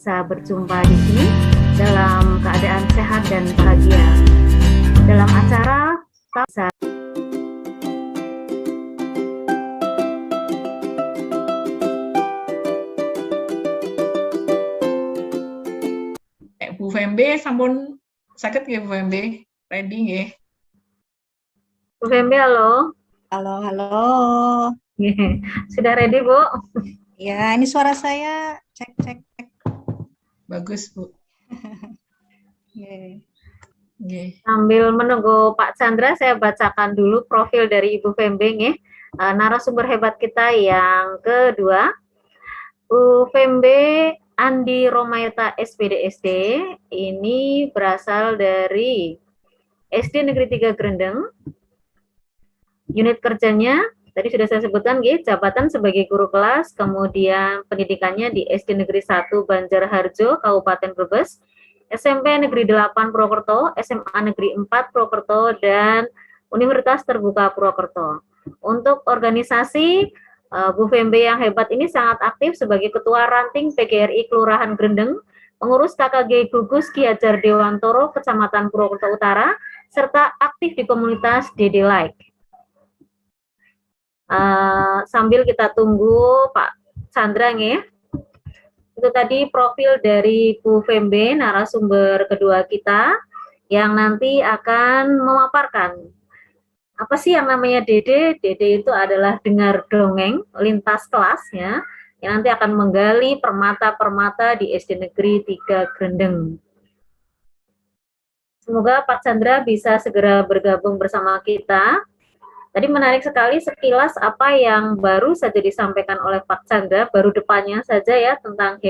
bisa berjumpa di sini dalam keadaan sehat dan bahagia. Dalam acara Bu Fembe sampun sakit nggih Bu Fembe? Ready nggih? Bu Fembe, halo. Halo, halo. Sudah ready, Bu? Ya, ini suara saya. Cek, cek, cek. Bagus, Bu. Sambil menunggu Pak Chandra, saya bacakan dulu profil dari Ibu Fembe, narasumber hebat kita yang kedua, Bu Fembe Andi Romaeta SPDSD. Ini berasal dari SD Negeri 3 Grendeng. Unit kerjanya tadi sudah saya sebutkan, jabatan sebagai guru kelas, kemudian pendidikannya di SD Negeri 1 Banjarharjo, Kabupaten Brebes, SMP Negeri 8 Purwokerto, SMA Negeri 4 Purwokerto, dan Universitas Terbuka Purwokerto. Untuk organisasi, Bu Fembe yang hebat ini sangat aktif sebagai Ketua Ranting PGRI Kelurahan Grendeng, pengurus KKG Gugus Ki Hajar Dewantoro, Kecamatan Purwokerto Utara, serta aktif di komunitas Dede Like. Sambil kita tunggu Pak Chandra, itu tadi profil dari Bu Fembe, narasumber kedua kita, yang nanti akan memaparkan apa sih yang namanya Dede. Dede itu adalah dengar dongeng lintas kelas, yang nanti akan menggali permata-permata di SD Negeri 3 Grendeng. Semoga Pak Chandra bisa segera bergabung bersama kita. Tadi menarik sekali sekilas apa yang baru saja disampaikan oleh Pak Chandra, baru depannya saja ya, tentang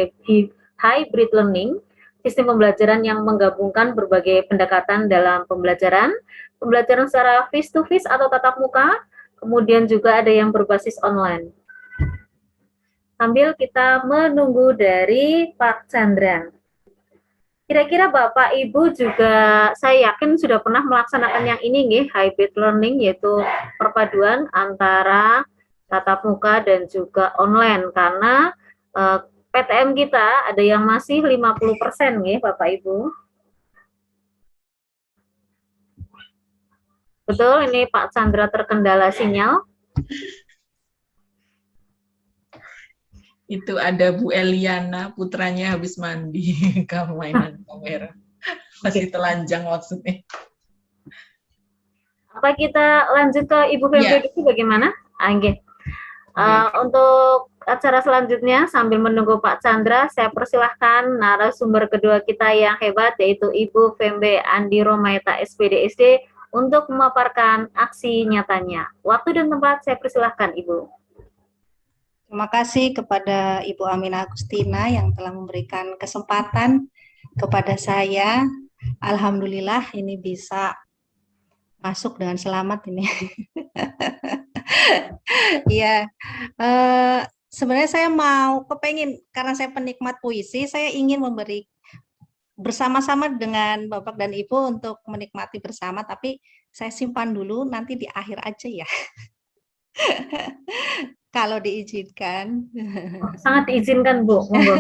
hybrid learning, sistem pembelajaran yang menggabungkan berbagai pendekatan dalam pembelajaran secara face-to-face atau tatap muka, kemudian juga ada yang berbasis online. Sambil kita menunggu dari Pak Chandra. Kira-kira Bapak Ibu juga saya yakin sudah pernah melaksanakan yang ini, hybrid learning, yaitu perpaduan antara tatap muka dan juga online, karena PTM kita ada yang masih 50%, Bapak Ibu. Betul, ini Pak Chandra terkendala sinyal. Itu ada Bu Eliana, putranya habis mandi, kamu mainan kamera. Masih telanjang maksudnya. Apa kita lanjut ke Ibu Fembe dulu bagaimana? Untuk acara selanjutnya, sambil menunggu Pak Chandra, saya persilahkan narasumber kedua kita yang hebat, yaitu Ibu Fembe Andi Romaeta SPDSD, untuk memaparkan aksi nyatanya. Waktu dan tempat saya persilahkan, Ibu. Terima kasih kepada Ibu Aminah Agustina yang telah memberikan kesempatan kepada saya. Alhamdulillah ini bisa masuk dengan selamat ini. Iya, sebenarnya saya mau kepengen, karena saya penikmat puisi, saya ingin memberi bersama-sama dengan Bapak dan Ibu untuk menikmati bersama, tapi saya simpan dulu, nanti di akhir aja ya. Kalau diizinkan. Sangat diizinkan, Bu. Monggo.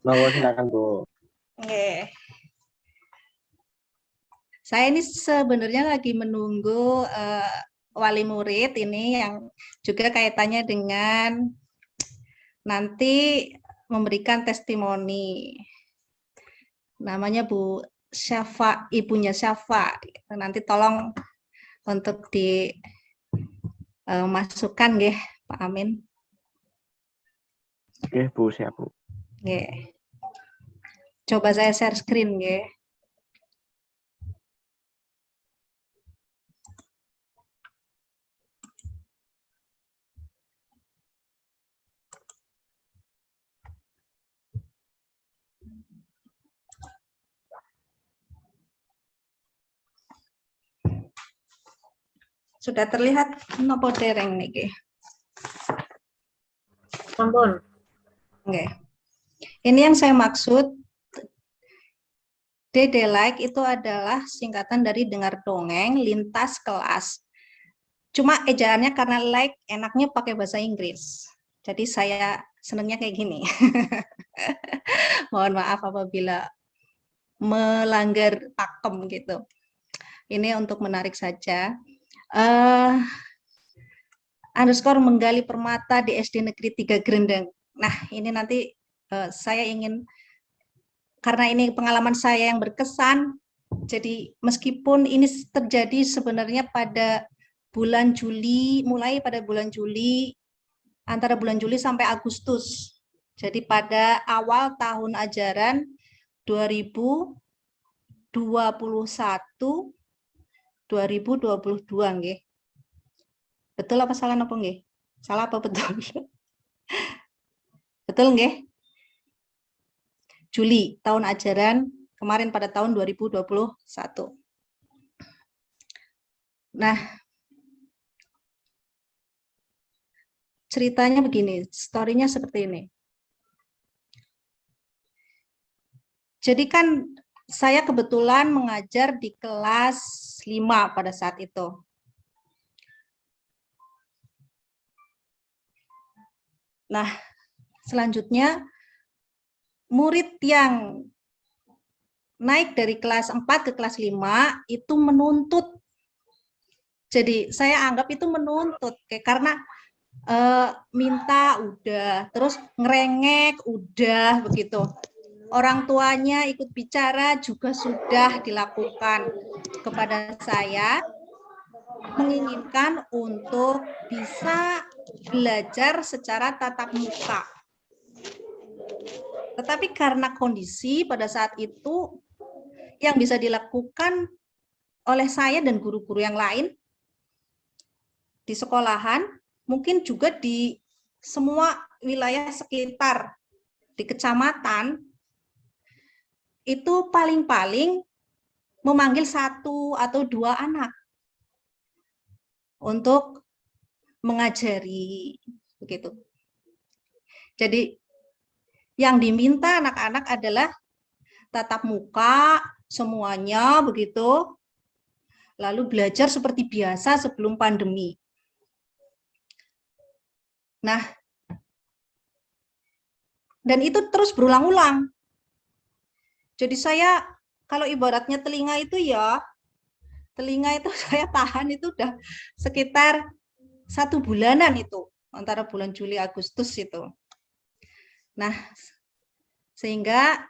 Monggo, silakan, Bu. Oke. Saya ini sebenarnya lagi menunggu wali murid ini yang juga kaitannya dengan nanti memberikan testimoni. Namanya Bu Syafa, ibunya Syafa. Nanti tolong untuk dimasukkan, Pak Amin. Oke, Bu, siap, Bu. Coba saya share screen, Sudah terlihat nopo dereng niki? Sampun. Oke. Ini yang saya maksud, Dede Like itu adalah singkatan dari dengar dongeng lintas kelas. Cuma ejaannya karena like enaknya pakai bahasa Inggris. Jadi saya senangnya kayak gini. Mohon maaf apabila melanggar pakem gitu. Ini untuk menarik saja. Underscore menggali permata di SD Negeri 3 Grendeng. Nah, ini nanti saya ingin, karena ini pengalaman saya yang berkesan, jadi meskipun ini terjadi sebenarnya pada bulan Juli, mulai pada bulan Juli, antara bulan Juli sampai Agustus. Jadi pada awal tahun ajaran 2021-2022 nggih. Betul apa salah napa nggih? Salah apa betul? Betul nggih? Juli tahun ajaran kemarin pada tahun 2021. Nah, ceritanya begini, story-nya seperti ini. Jadi kan saya kebetulan mengajar di kelas 5 pada saat itu. Nah, selanjutnya murid yang naik dari kelas 4 ke kelas 5 itu menuntut. Jadi saya anggap itu menuntut, karena minta udah, terus ngerengek udah begitu. Orang tuanya ikut bicara juga sudah dilakukan kepada saya, menginginkan untuk bisa belajar secara tatap muka. Tetapi karena kondisi pada saat itu yang bisa dilakukan oleh saya dan guru-guru yang lain di sekolahan, mungkin juga di semua wilayah sekitar di kecamatan, itu paling-paling memanggil 1 atau 2 anak untuk mengajari begitu. Jadi yang diminta anak-anak adalah tatap muka semuanya begitu, lalu belajar seperti biasa sebelum pandemi. Nah, dan itu terus berulang-ulang. Jadi saya kalau ibaratnya telinga itu saya tahan itu udah sekitar 1 bulanan itu, antara bulan Juli Agustus itu. Nah, sehingga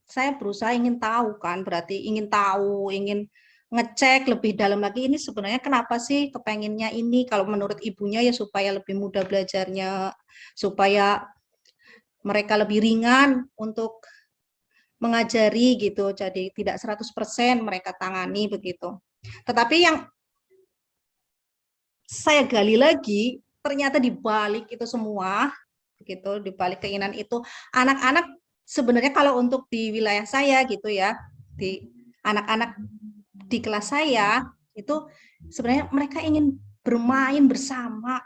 saya berusaha ingin tahu kan, berarti ingin tahu, ingin ngecek lebih dalam lagi, ini sebenarnya kenapa sih kepenginnya ini, kalau menurut ibunya ya supaya lebih mudah belajarnya, supaya mereka lebih ringan untuk mengajari gitu, jadi tidak 100% mereka tangani begitu. Tetapi yang saya gali lagi, ternyata di balik itu semua, begitu, di balik keinginan itu, anak-anak sebenarnya kalau untuk di wilayah saya gitu ya, di anak-anak di kelas saya itu sebenarnya mereka ingin bermain bersama.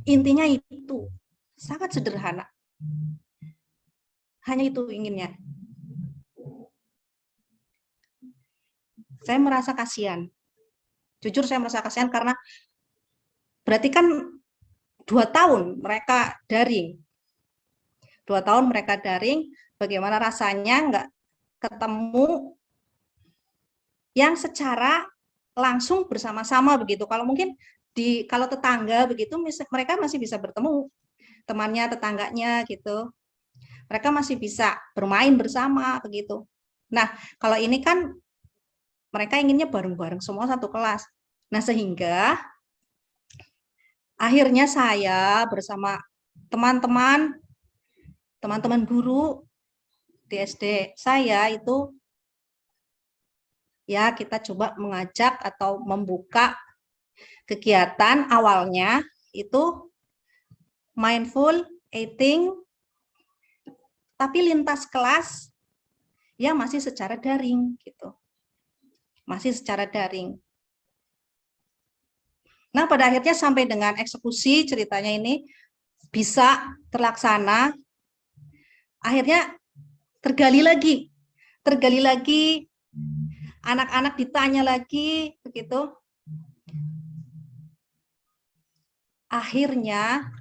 Intinya itu sangat sederhana. Hanya itu inginnya. Saya merasa kasihan. Jujur saya merasa kasihan karena berarti kan 2 tahun mereka daring. 2 tahun mereka daring, bagaimana rasanya nggak ketemu yang secara langsung bersama-sama begitu. Kalau mungkin kalau tetangga begitu, mereka masih bisa bertemu temannya, tetangganya gitu. Mereka masih bisa bermain bersama begitu. Nah, kalau ini kan mereka inginnya bareng-bareng semua satu kelas. Nah, sehingga akhirnya saya bersama teman-teman guru di SD saya itu, ya kita coba mengajak atau membuka kegiatan awalnya itu mindful eating, tapi lintas kelas ya masih secara daring gitu. Masih secara daring. Nah, pada akhirnya sampai dengan eksekusi ceritanya ini bisa terlaksana. Akhirnya tergali lagi, anak-anak ditanya lagi begitu. Akhirnya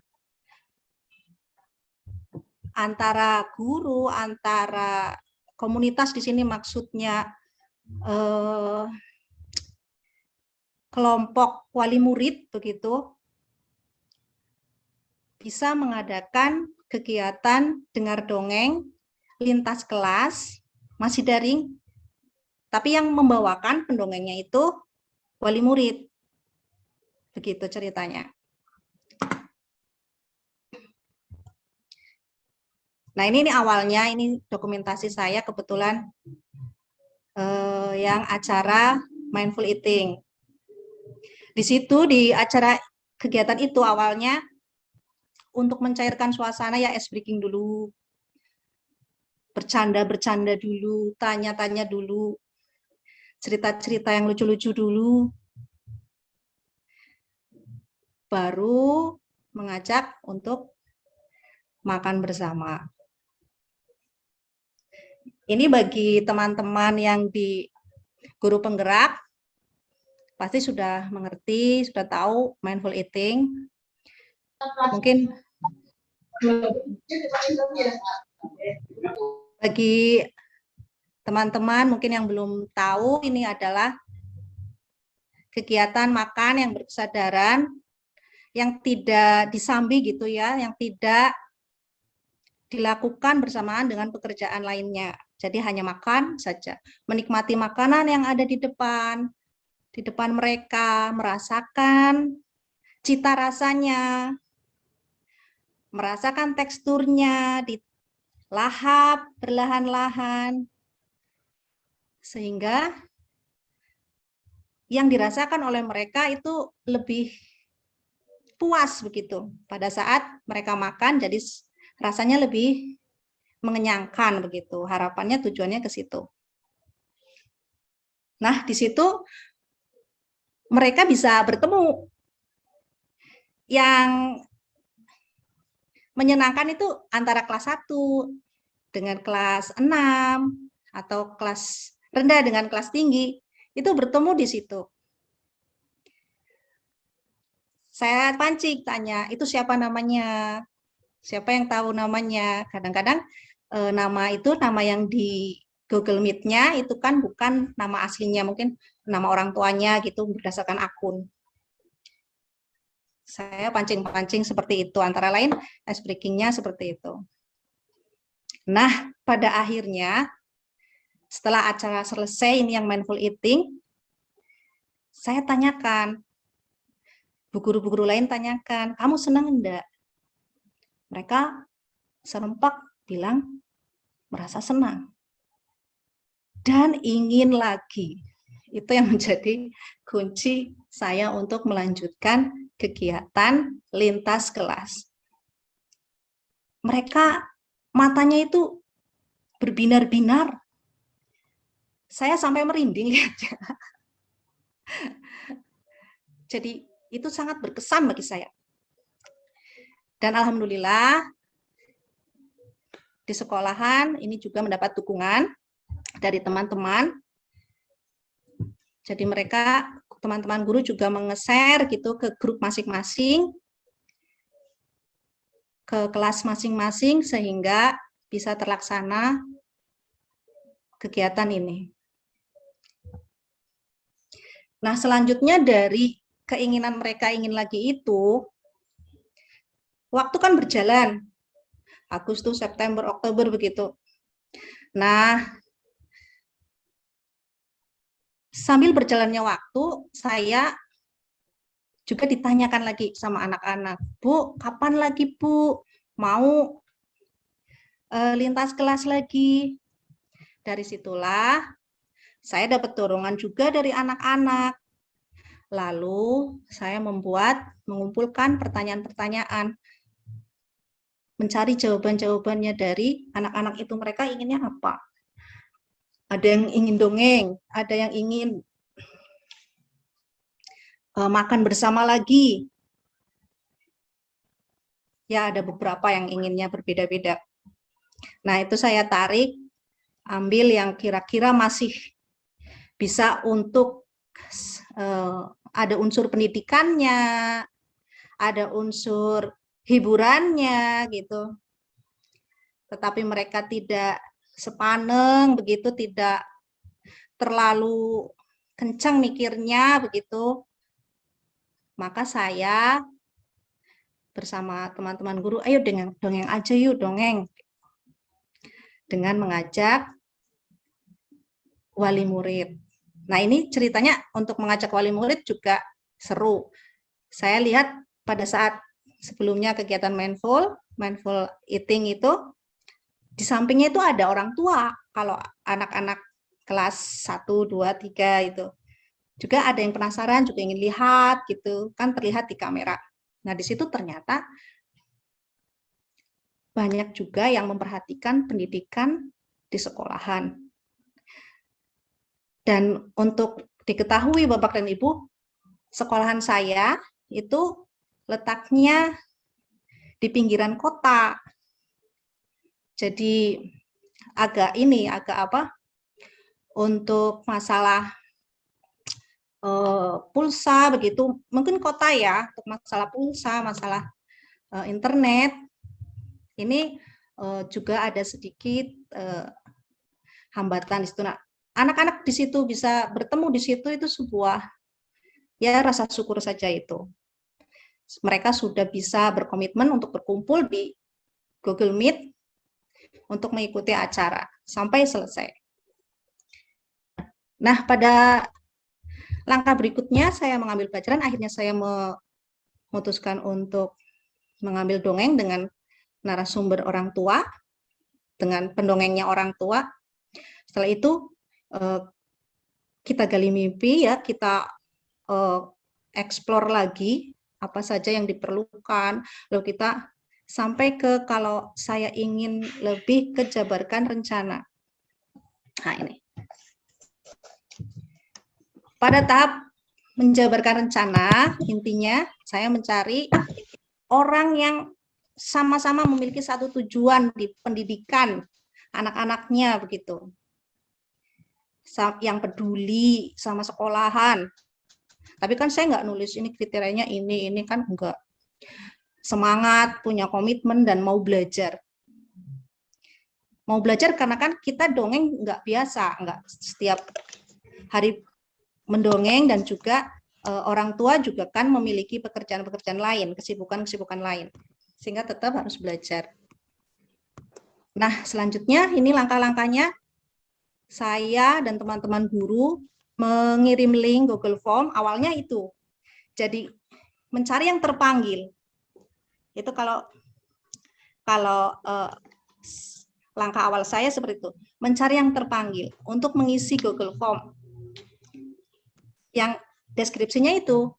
antara guru, antara komunitas di sini maksudnya kelompok wali murid begitu, bisa mengadakan kegiatan dengar dongeng lintas kelas, masih daring, tapi yang membawakan pendongengnya itu wali murid. Begitu ceritanya. Nah, ini awalnya, ini dokumentasi saya kebetulan yang acara mindful eating. Di situ, di acara kegiatan itu awalnya untuk mencairkan suasana ya ice breaking dulu, bercanda-bercanda dulu, tanya-tanya dulu, cerita-cerita yang lucu-lucu dulu, baru mengajak untuk makan bersama. Ini bagi teman-teman yang di guru penggerak, pasti sudah mengerti, sudah tahu mindful eating. Mungkin bagi teman-teman mungkin yang belum tahu, ini adalah kegiatan makan yang berkesadaran, yang tidak disambi gitu ya, yang tidak dilakukan bersamaan dengan pekerjaan lainnya. Jadi hanya makan saja, menikmati makanan yang ada di depan mereka, merasakan cita rasanya, merasakan teksturnya, dilahap perlahan-lahan, sehingga yang dirasakan oleh mereka itu lebih puas begitu. Pada saat mereka makan, jadi rasanya lebih mengenyangkan begitu. Harapannya, tujuannya ke situ. Nah, di situ mereka bisa bertemu. Yang menyenangkan itu antara kelas 1 dengan kelas 6 atau kelas rendah dengan kelas tinggi, itu bertemu di situ. Saya pancing, tanya, itu siapa namanya? Siapa yang tahu namanya? Kadang-kadang nama itu, nama yang di Google Meet-nya itu kan bukan nama aslinya, mungkin nama orang tuanya gitu berdasarkan akun. Saya pancing-pancing seperti itu, antara lain ice breaking-nya seperti itu. Nah, pada akhirnya setelah acara selesai, ini yang mindful eating, saya tanyakan, bu guru-guru lain tanyakan, kamu senang enggak? Mereka serempak bilang merasa senang dan ingin lagi. Itu yang menjadi kunci saya untuk melanjutkan kegiatan lintas kelas. Mereka matanya itu berbinar-binar. Saya sampai merinding lihatnya. Jadi itu sangat berkesan bagi saya. Dan alhamdulillah di sekolahan ini juga mendapat dukungan dari teman-teman. Jadi mereka, teman-teman guru juga menge-share gitu ke grup masing-masing, ke kelas masing-masing, sehingga bisa terlaksana kegiatan ini. Nah, selanjutnya dari keinginan mereka ingin lagi itu, waktu kan berjalan, Agustus, September, Oktober begitu. Nah, sambil berjalannya waktu, saya juga ditanyakan lagi sama anak-anak, Bu, kapan lagi Bu mau lintas kelas lagi? Dari situlah saya dapat dorongan juga dari anak-anak. Lalu saya mengumpulkan pertanyaan-pertanyaan, mencari jawaban-jawabannya dari anak-anak itu, mereka inginnya apa? Ada yang ingin dongeng, ada yang ingin makan bersama lagi. Ya, ada beberapa yang inginnya berbeda-beda. Nah, itu saya tarik, ambil yang kira-kira masih bisa untuk ada unsur pendidikannya, ada unsur hiburannya gitu. tetapi mereka tidak sepaneng begitu, tidak terlalu kencang mikirnya begitu, maka saya bersama teman-teman guru, ayo dongeng aja yuk, dongeng. Dengan mengajak wali murid. Nah, ini ceritanya untuk mengajak wali murid juga seru. Saya lihat pada saat sebelumnya kegiatan mindful eating itu, di sampingnya itu ada orang tua. Kalau anak-anak kelas 1, 2, 3 itu. Juga ada yang penasaran, juga ingin lihat gitu, kan terlihat di kamera. Nah, di situ ternyata banyak juga yang memperhatikan pendidikan di sekolahan. Dan untuk diketahui Bapak dan Ibu, sekolahan saya itu letaknya di pinggiran kota. Jadi agak untuk masalah pulsa begitu, mungkin kota ya, untuk masalah pulsa, masalah internet, ini juga ada sedikit hambatan di situ. Nah, anak-anak di situ bisa bertemu di situ, itu sebuah ya rasa syukur saja itu. Mereka sudah bisa berkomitmen untuk berkumpul di Google Meet untuk mengikuti acara sampai selesai. Nah, pada langkah berikutnya saya mengambil pelajaran, akhirnya saya memutuskan untuk mengambil dongeng dengan narasumber orang tua, dengan pendongengnya orang tua. Setelah itu kita gali mimpi ya, kita explore lagi apa saja yang diperlukan, lalu kita sampai ke kalau saya ingin lebih kejabarkan rencana. Nah, ini. Pada tahap menjabarkan rencana, intinya saya mencari orang yang sama-sama memiliki satu tujuan di pendidikan anak-anaknya begitu. Yang peduli sama sekolahan. Tapi kan saya nggak nulis ini kriterianya ini kan enggak. Semangat, punya komitmen, dan mau belajar. Mau belajar karena kan kita dongeng nggak biasa, nggak setiap hari mendongeng, dan juga orang tua juga kan memiliki pekerjaan-pekerjaan lain, kesibukan-kesibukan lain, sehingga tetap harus belajar. Nah, selanjutnya ini langkah-langkahnya, saya dan teman-teman guru mengirim link Google Form, awalnya itu. Jadi mencari yang terpanggil. Itu kalau langkah awal saya seperti itu, mencari yang terpanggil untuk mengisi Google Form. Yang deskripsinya itu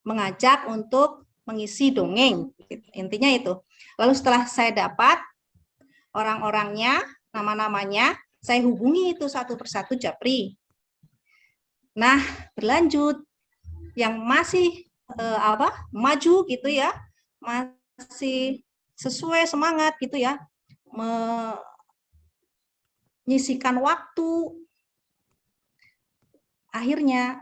mengajak untuk mengisi dongeng, intinya itu. Lalu setelah saya dapat orang-orangnya, nama-namanya, saya hubungi itu satu persatu Japri. Nah, berlanjut yang masih maju gitu ya, masih sesuai semangat gitu ya, menyisikan waktu, akhirnya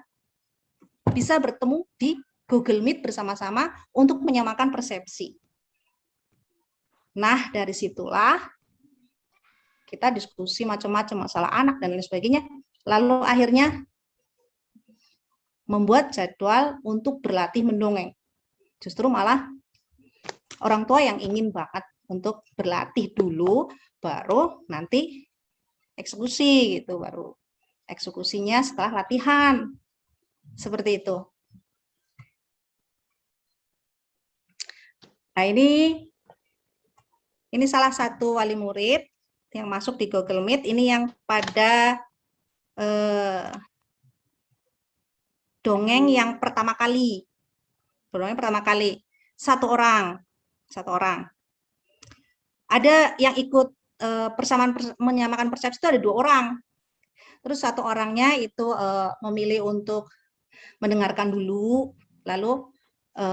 bisa bertemu di Google Meet bersama-sama untuk menyamakan persepsi. Nah, dari situlah kita diskusi macam-macam masalah anak dan lain sebagainya. Lalu akhirnya membuat jadwal untuk berlatih mendongeng. Justru malah orang tua yang ingin banget untuk berlatih dulu, baru nanti eksekusi gitu, baru eksekusinya setelah latihan. Seperti itu. Nah, ini salah satu wali murid yang masuk di Google Meet, ini yang pada dongeng yang pertama kali. Dongeng pertama kali. Satu orang. Ada yang ikut persamaan menyamakan persepsi itu ada 2 orang. Terus satu orangnya itu memilih untuk mendengarkan dulu, lalu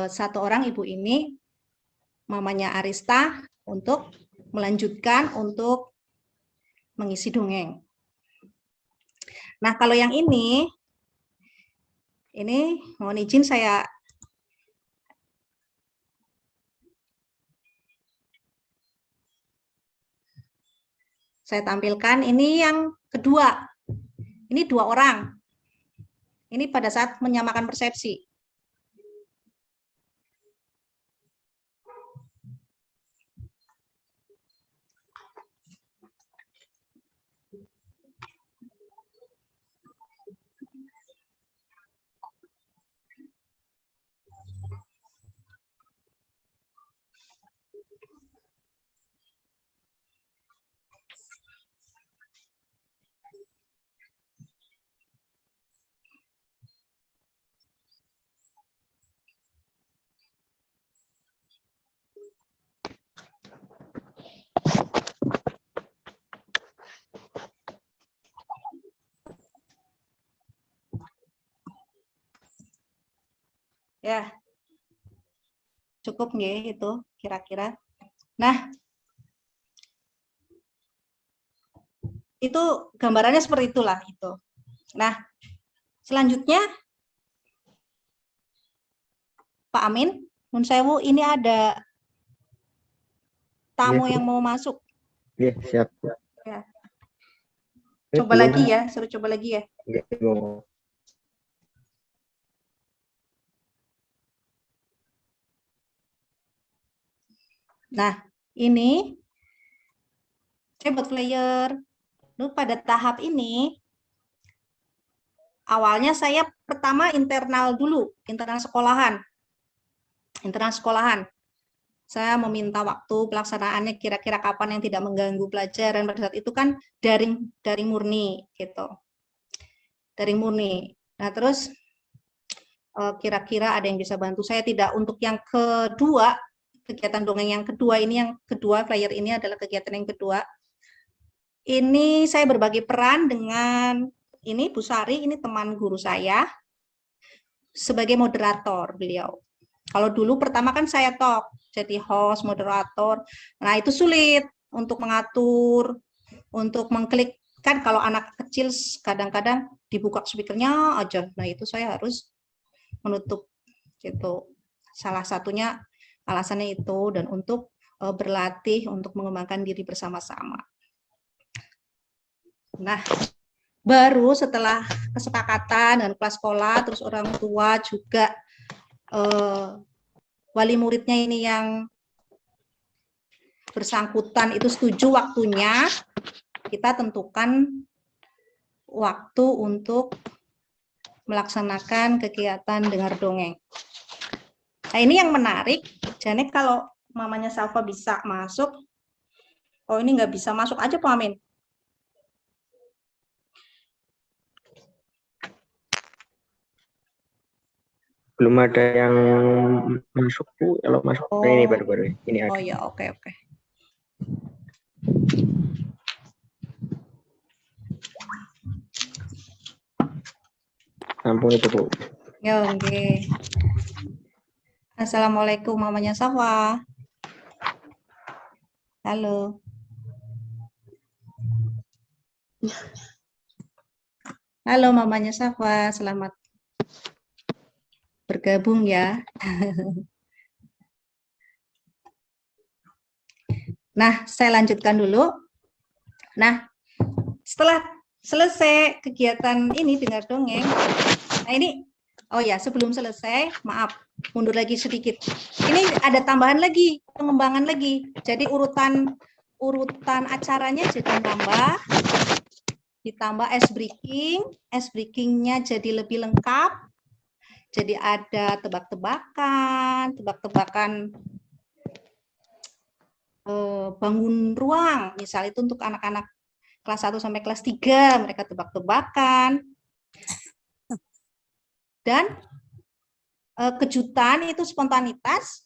satu orang ibu ini, mamanya Arista, untuk melanjutkan untuk mengisi dongeng. Nah, kalau yang ini mohon izin saya Saya tampilkan ini yang kedua. Ini 2 orang. Ini pada saat menyamakan persepsi. Ya, cukup nggih itu kira-kira. Nah, itu gambarannya seperti itulah itu. Nah, selanjutnya Pak Amin, Nun Sewu, ini ada tamu yang mau masuk. Iya, siap. Ya. Ini Coba belum- lagi ya, suruh coba lagi ya. Iya, belum. Nah, ini saya buat flyer. Lalu pada tahap ini, awalnya saya pertama internal dulu, internal sekolahan. Internal sekolahan. Saya meminta waktu pelaksanaannya kira-kira kapan yang tidak mengganggu pelajaran. Pada saat itu kan daring murni gitu. Daring murni. Nah, terus kira-kira ada yang bisa bantu saya tidak untuk yang kedua, kegiatan dongeng yang kedua ini, yang kedua flyer ini adalah kegiatan yang kedua. Ini saya berbagi peran dengan ini Bu Sari, ini teman guru saya sebagai moderator beliau. Kalau dulu pertama kan saya talk, jadi host, moderator. Nah, itu sulit untuk mengatur, untuk mengklik. Kan kalau anak kecil kadang-kadang dibuka speakernya aja. Nah, itu saya harus menutup gitu. Salah satunya alasannya itu, dan untuk berlatih untuk mengembangkan diri bersama-sama. Nah, baru setelah kesepakatan dengan kepala sekolah, terus orang tua juga wali muridnya ini yang bersangkutan itu setuju waktunya, kita tentukan waktu untuk melaksanakan kegiatan dengar dongeng. Nah, ini yang menarik. Jadi kalau mamanya Salva bisa masuk, oh ini nggak bisa masuk aja Pak Amin. Belum ada yang masuk, Bu. Kalau masuk, Oh. ini baru-baru. Ini ada. Oh ya, oke. Ampun itu, Bu. Ya, oke. Assalamualaikum mamanya Safa. Halo. Halo mamanya Safa, selamat bergabung ya. Nah, saya lanjutkan dulu. Nah, setelah selesai kegiatan ini dengar dongeng, nah ini, oh ya, sebelum selesai, maaf, mundur lagi sedikit. Ini ada tambahan lagi, pengembangan lagi. Jadi urutan acaranya jadi ditambah ice breaking-nya jadi lebih lengkap. Jadi ada tebak-tebakan bangun ruang, misal itu untuk anak-anak kelas 1 sampai kelas 3, mereka tebak-tebakan. Dan kejutan itu spontanitas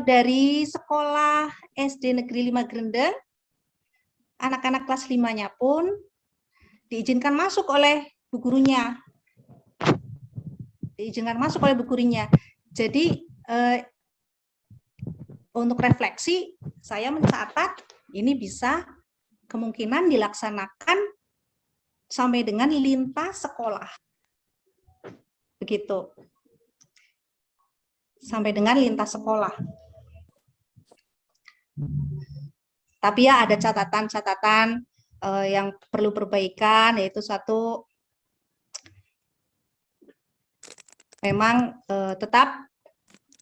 dari sekolah SD Negeri 5 Grendeng, anak-anak kelas 5-nya pun diizinkan masuk oleh bu gurunya. Jadi untuk refleksi, saya mencatat ini bisa kemungkinan dilaksanakan sampai dengan lintas sekolah. Begitu. Sampai dengan lintas sekolah. Tapi ya ada catatan-catatan yang perlu perbaikan, yaitu satu, memang tetap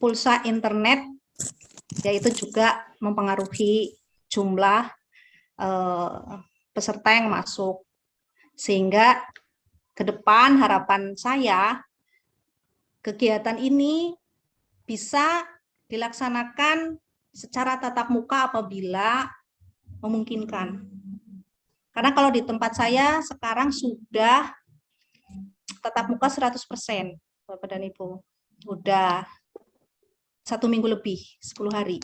pulsa internet, yaitu juga mempengaruhi jumlah peserta yang masuk. Sehingga ke depan harapan saya, kegiatan ini bisa dilaksanakan secara tatap muka apabila memungkinkan. Karena kalau di tempat saya sekarang sudah tatap muka 100%, Bapak dan Ibu. Udah 1 minggu lebih, 10 hari.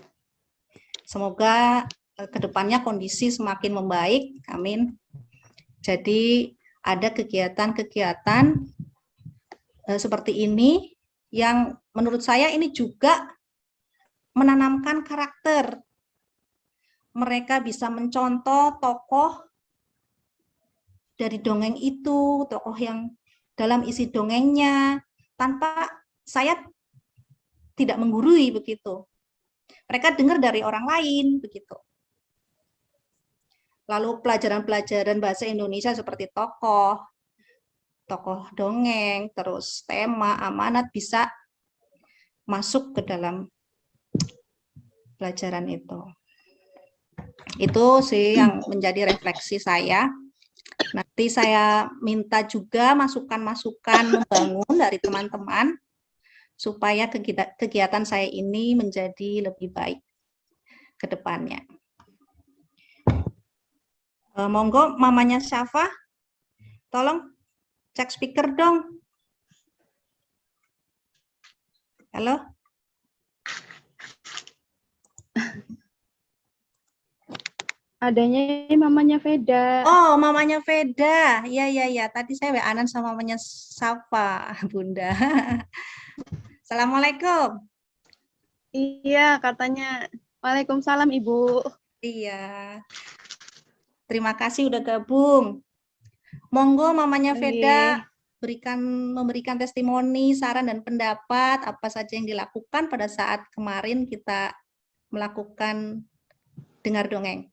Semoga kedepannya kondisi semakin membaik, amin. Jadi ada kegiatan-kegiatan seperti ini yang menurut saya ini juga menanamkan karakter. Mereka bisa mencontoh tokoh dari dongeng itu, tokoh yang dalam isi dongengnya, tanpa saya tidak menggurui begitu. Mereka dengar dari orang lain begitu. Lalu pelajaran-pelajaran bahasa Indonesia seperti tokoh dongeng, terus tema, amanat bisa masuk ke dalam pelajaran itu. Itu sih yang menjadi refleksi saya. Nanti saya minta juga masukan-masukan membangun dari teman-teman supaya kegiatan saya ini menjadi lebih baik ke depannya. Monggo mamanya Syafa, tolong cek speaker dong. Halo? Adanya mamanya Veda. Oh, mamanya Veda. Ya. Tadi saya WA-an sama mamanya Syafa, Bunda. Assalamualaikum. Iya, katanya. Waalaikumsalam, Ibu. Iya. Terima kasih udah gabung. Monggo mamanya Veda memberikan testimoni, saran dan pendapat apa saja yang dilakukan pada saat kemarin kita melakukan dengar dongeng.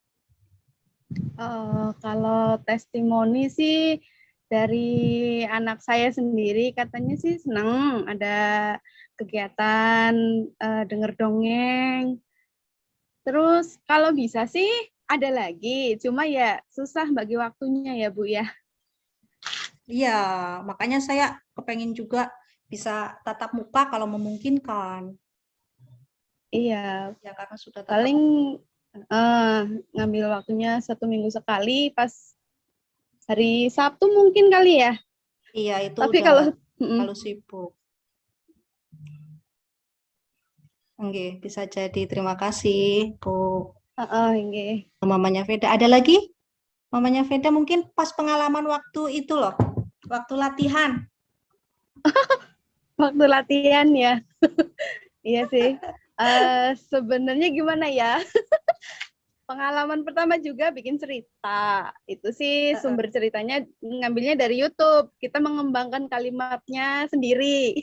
Kalau testimoni sih dari anak saya sendiri, katanya sih senang ada kegiatan dengar dongeng. Terus kalau bisa sih ada lagi, cuma ya susah bagi waktunya ya Bu ya. Iya, makanya saya kepengen juga bisa tatap muka kalau memungkinkan. Iya. Ya karena sudah paling ngambil waktunya 1 minggu sekali pas hari Sabtu mungkin kali ya. Iya, itu tapi udah kalau sibuk. Oke, bisa jadi. Terima kasih, Bu. Mamanya Veda. Ada lagi? Mamanya Veda mungkin pas pengalaman waktu itu loh. Waktu latihan. Waktu latihan ya. Iya sih. Sebenarnya gimana ya? Pengalaman pertama juga bikin cerita. Itu sih sumber ceritanya ngambilnya dari YouTube. Kita mengembangkan kalimatnya sendiri.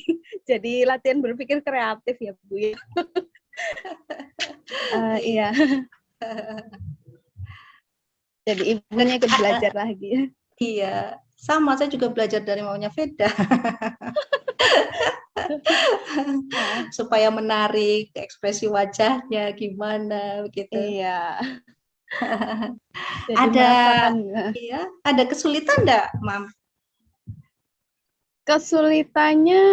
Jadi latihan berpikir kreatif ya, Bu ya. Iya. Jadi ibunya ikut belajar lagi. Iya, sama saya juga belajar dari maunya Veda. Supaya menarik ekspresi wajahnya gimana begitu. Iya. Ada kesulitan enggak, Mam? Kesulitannya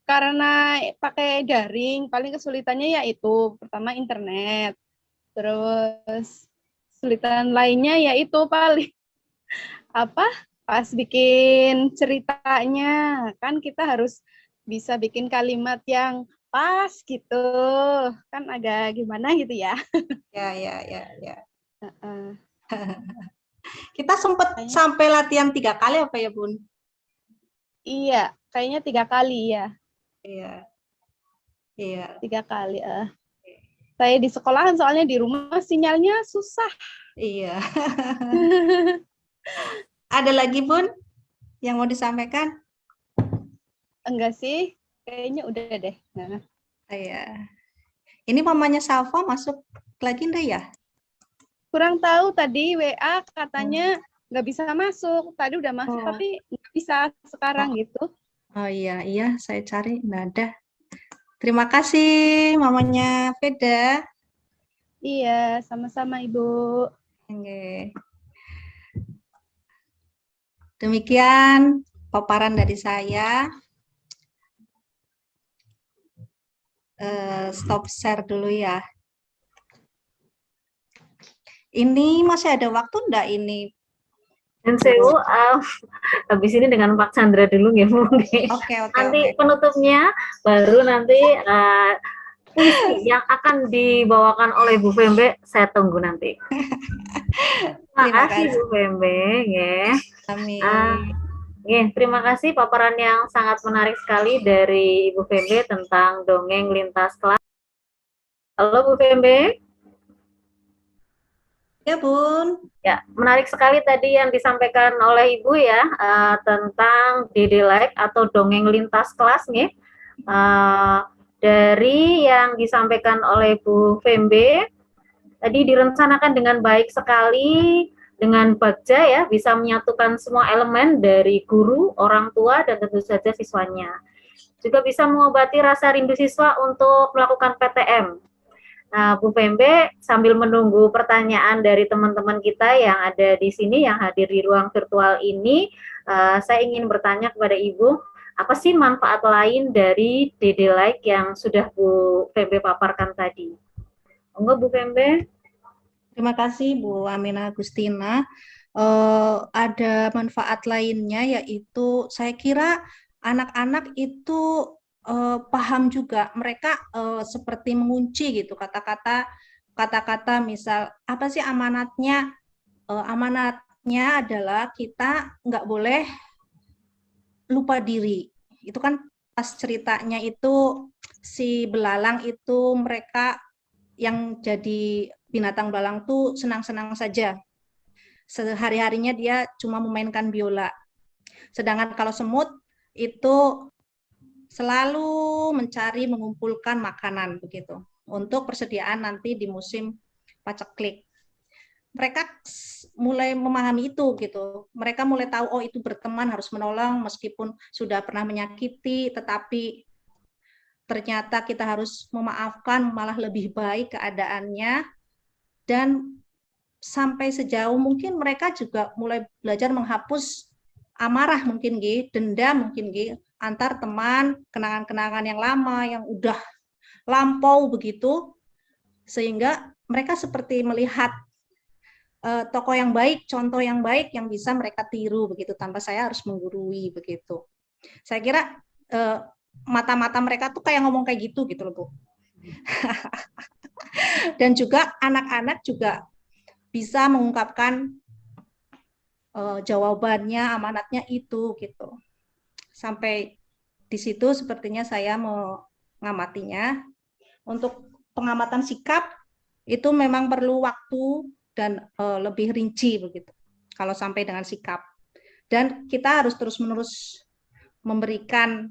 karena pakai daring, paling kesulitannya yaitu pertama internet. Terus kesulitan lainnya yaitu paling pas bikin ceritanya, kan kita harus bisa bikin kalimat yang pas gitu, kan agak gimana gitu ya. Ya. Kita sempat sampai latihan 3 kali apa ya, Bun? Iya, kayaknya 3 kali ya. Iya. 3 kali. Saya di sekolahan, soalnya di rumah sinyalnya susah. Iya. Ada lagi, Bun, yang mau disampaikan? Enggak sih, kayaknya udah deh. Iya. Ini mamanya Salva masuk lagi enggak ya? Kurang tahu tadi WA katanya nggak bisa masuk. Tadi udah masuk Oh. tapi nggak bisa sekarang gitu. Oh iya, saya cari nggak ada. Terima kasih mamanya Veda. Iya, sama-sama Ibu. Oke. Demikian paparan dari saya. Stop share dulu ya. Ini masih ada waktu enggak ini? Dan Sewu, habis ini dengan Pak Chandra dulu ya Bu. Oke. Nanti penutupnya baru nanti puisi yang akan dibawakan oleh Bu Fembe, saya tunggu nanti. Terima kasih Bu Fembe, ya. Amin. Terima kasih paparan yang sangat menarik sekali dari Ibu Fembe tentang dongeng lintas kelas. Halo Bu Fembe. Ya Bun. Ya, menarik sekali tadi yang disampaikan oleh Ibu ya, tentang DD-like atau dongeng lintas kelas nih. Dari yang disampaikan oleh Bu Fembe, tadi direncanakan dengan baik sekali, dengan bagja ya, bisa menyatukan semua elemen dari guru, orang tua, dan tentu saja siswanya. Juga bisa mengobati rasa rindu siswa untuk melakukan PTM. Nah, Bu Fembe, sambil menunggu pertanyaan dari teman-teman kita yang ada di sini, yang hadir di ruang virtual ini, saya ingin bertanya kepada Ibu, apa sih manfaat lain dari DD-like yang sudah Bu Fembe paparkan tadi? Monggo Bu Fembe. Terima kasih Bu Amina Agustina. Ada manfaat lainnya, yaitu saya kira anak-anak itu paham juga, mereka seperti mengunci gitu kata-kata misal apa sih amanatnya? Amanatnya adalah kita nggak boleh lupa diri. Itu kan pas ceritanya itu si belalang itu mereka yang jadi binatang belalang tuh senang-senang saja. Sehari-harinya dia cuma memainkan biola. Sedangkan kalau semut itu selalu mencari mengumpulkan makanan begitu untuk persediaan nanti di musim paceklik. Mereka mulai memahami itu gitu. Mereka mulai tahu oh itu berteman harus menolong meskipun sudah pernah menyakiti, tetapi ternyata kita harus memaafkan, malah lebih baik keadaannya. Dan sampai sejauh mungkin mereka juga mulai belajar menghapus amarah mungkin dendam mungkin antar teman, kenangan-kenangan yang lama yang udah lampau begitu, sehingga mereka seperti melihat tokoh yang baik, contoh yang baik yang bisa mereka tiru begitu tanpa saya harus menggurui begitu. Saya kira mata-mata mereka tuh kayak ngomong kayak gitu loh Bu. Dan juga anak-anak juga bisa mengungkapkan jawabannya, amanatnya itu gitu. Sampai di situ sepertinya saya mengamatinya. Untuk pengamatan sikap itu memang perlu waktu dan lebih rinci begitu. Kalau sampai dengan sikap. Dan kita harus terus-menerus memberikan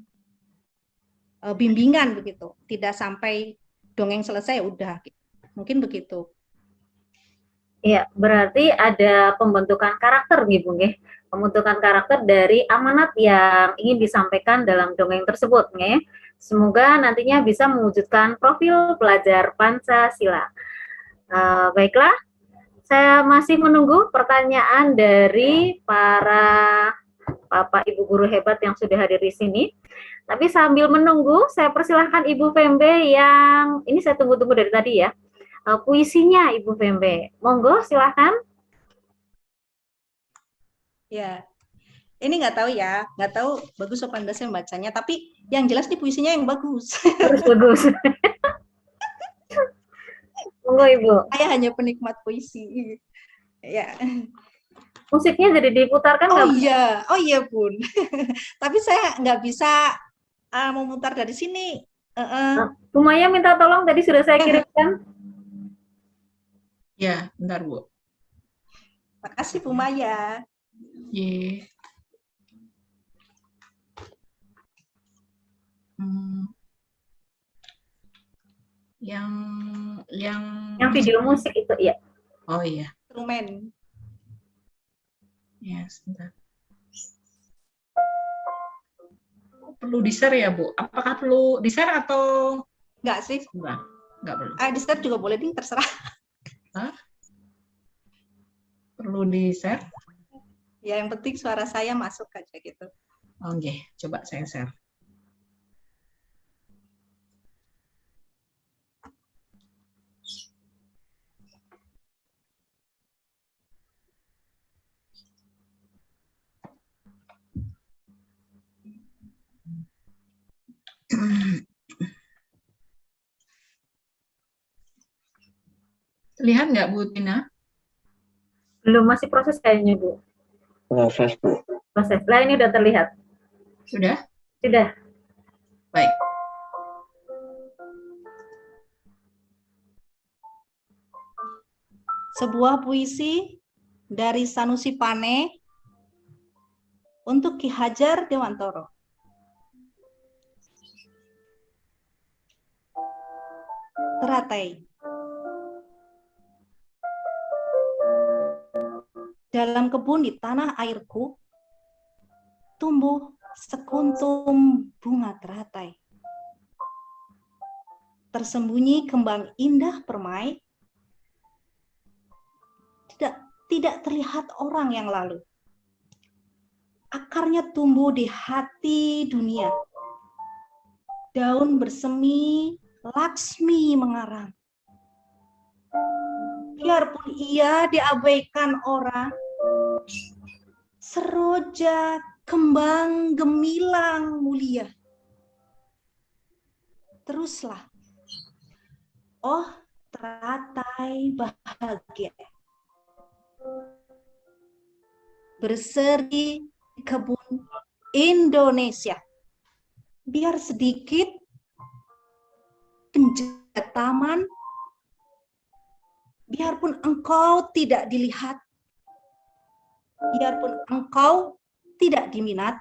bimbingan begitu. Tidak sampai dongeng selesai udah. Mungkin begitu. Iya, berarti ada pembentukan karakter nih Bu nggih. Pembentukan karakter dari amanat yang ingin disampaikan dalam dongeng tersebut nggih. Semoga nantinya bisa mewujudkan profil pelajar Pancasila. Baiklah, saya masih menunggu pertanyaan dari para Bapak Ibu guru hebat yang sudah hadir di sini. Tapi sambil menunggu, saya persilahkan Ibu Fembe yang ini saya tunggu-tunggu dari tadi ya. Puisinya Ibu Fembe. Monggo silahkan. Ya, ini nggak tahu bagus apa enggak saya bacanya, tapi yang jelas nih puisinya yang bagus. Harus bagus. Monggo Ibu. Saya hanya penikmat puisi. Ya. Musiknya jadi diputarkan nggak? Oh iya Bun. Tapi saya nggak bisa memutar dari sini. Bu Maya minta tolong, tadi sudah saya kirimkan. Ya, bentar Bu. Makasih Bu Maya. Ye. Yang yang Yang video musik itu ya. Oh iya, Instrumen. ya sebentar. Perlu di-share ya, Bu? Apakah perlu di-share atau Enggak sih? enggak perlu? Di-share juga boleh, Ding, terserah. Hah? Perlu di-share? Ya, yang penting suara saya masuk aja gitu. Oke, coba saya share. Terlihat nggak, Bu Tina? Belum, masih proses kayaknya, Bu. Proses, Bu. Proses. Lah, ini udah terlihat. Sudah? Sudah. Baik. Sebuah puisi dari Sanusi Pane untuk Ki Hajar Dewantoro. Teratai. Dalam kebun di tanah airku, tumbuh sekuntum bunga teratai. Tersembunyi kembang indah permai, tidak terlihat orang yang lalu. Akarnya tumbuh di hati dunia. Daun bersemi, Laksmi mengarang. Biarpun ia diabaikan orang, seroja kembang gemilang mulia. Teruslah, oh teratai bahagia. Berseri di kebun Indonesia. Biar sedikit penjaga taman, biarpun engkau tidak dilihat, biarpun engkau tidak diminat,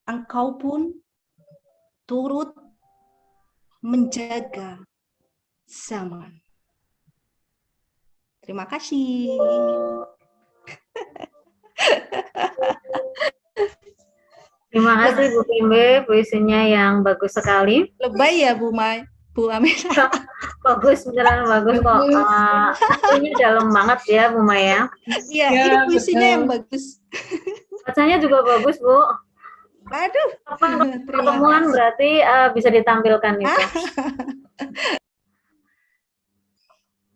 engkau pun turut menjaga zaman. Terima kasih. Terima kasih Bu Pimbe, puisinya yang bagus sekali. Lebay ya Bu Amira. Bagus, beneran bagus kok. Ini dalam banget ya Bu Maya. Iya, Ya, ini puisinya betul. yang bagus. Bacanya juga bagus Bu. Aduh, Kapan terima pertemuan kasih. berarti bisa ditampilkan itu.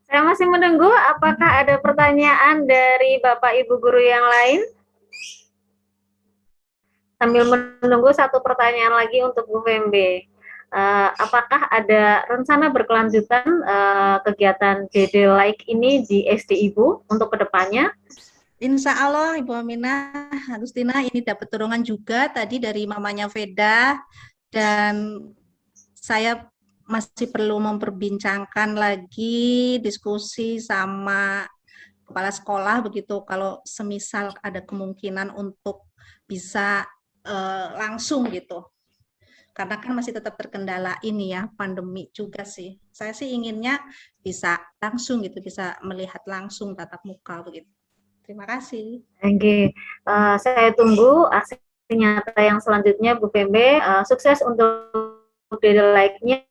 Saya masih menunggu apakah ada pertanyaan dari Bapak Ibu guru yang lain? Sambil menunggu satu pertanyaan lagi untuk Bu Fembe. Apakah ada rencana berkelanjutan kegiatan Dede Like ini di SD Ibu untuk kedepannya? Insya Allah Ibu Aminah, Agustina ini dapat dorongan juga tadi dari mamanya Veda, dan saya masih perlu memperbincangkan lagi diskusi sama kepala sekolah begitu kalau semisal ada kemungkinan untuk bisa langsung gitu. Karena kan masih tetap terkendala ini ya, pandemi juga sih. Saya sih inginnya bisa langsung gitu, bisa melihat langsung tatap muka begitu. Terima kasih. Oke, saya tunggu aksi nyata yang selanjutnya Bu Fembe. Sukses untuk Dede Like-nya.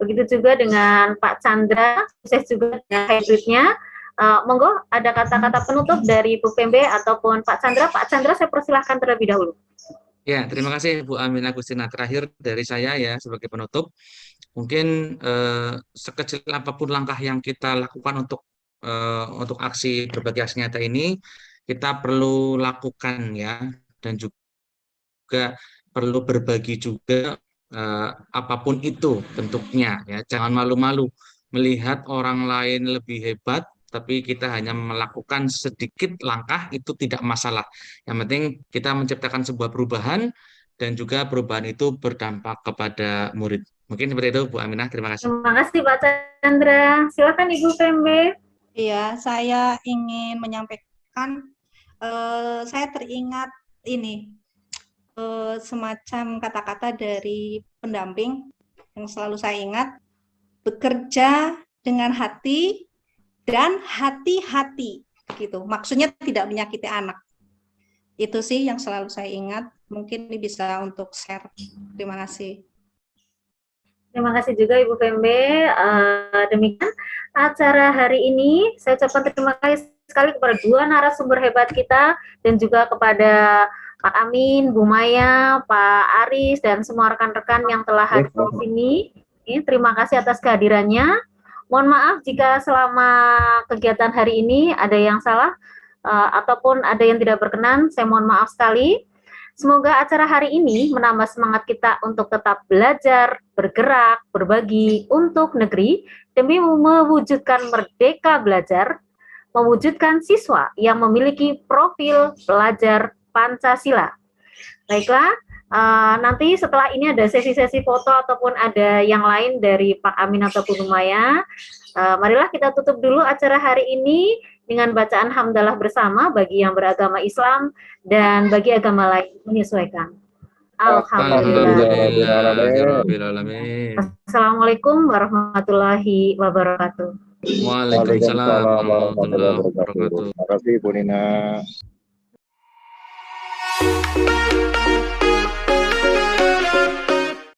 Begitu juga dengan Pak Chandra, sukses juga dengan hybridnya. Monggo ada kata-kata penutup dari Bu Fembe ataupun Pak Chandra. Pak Chandra, saya persilahkan terlebih dahulu. Ya, terima kasih Bu Amin Agustina. Terakhir dari saya ya sebagai penutup, mungkin sekecil apapun langkah yang kita lakukan untuk aksi berbagi aksi nyata ini, kita perlu lakukan ya, dan juga perlu berbagi juga apapun itu bentuknya ya. Jangan malu-malu melihat orang lain lebih hebat, tapi kita hanya melakukan sedikit langkah itu tidak masalah. Yang penting kita menciptakan sebuah perubahan dan juga perubahan itu berdampak kepada murid. Mungkin seperti itu Bu Aminah, terima kasih. Terima kasih Pak Chandra. Silakan Ibu Fembe. Iya, saya ingin menyampaikan, saya teringat ini semacam kata-kata dari pendamping yang selalu saya ingat, bekerja dengan hati dan hati-hati gitu. Maksudnya tidak menyakiti anak. Itu sih yang selalu saya ingat. Mungkin ini bisa untuk share. Terima kasih. Terima kasih juga Ibu Fembe. Demikian acara hari ini. Saya ucapkan terima kasih sekali kepada dua narasumber hebat kita dan juga kepada Pak Amin, Bu Maya, Pak Aris, dan semua rekan-rekan yang telah hadir di sini. Terima kasih atas kehadirannya. Mohon maaf jika selama kegiatan hari ini ada yang salah ataupun ada yang tidak berkenan. Saya mohon maaf sekali. Semoga acara hari ini menambah semangat kita untuk tetap belajar, bergerak, berbagi untuk negeri demi mewujudkan merdeka belajar, mewujudkan siswa yang memiliki profil pelajar Pancasila. Baiklah, nanti setelah ini ada sesi-sesi foto ataupun ada yang lain dari Pak Amin ataupun Umaya. Marilah kita tutup dulu acara hari ini dengan bacaan hamdalah bersama bagi yang beragama Islam dan bagi agama lain menyesuaikan. Alhamdulillah. Assalamualaikum warahmatullahi wabarakatuh. Waalaikumsalam warahmatullahi wabarakatuh. Terima kasih Bu Nina.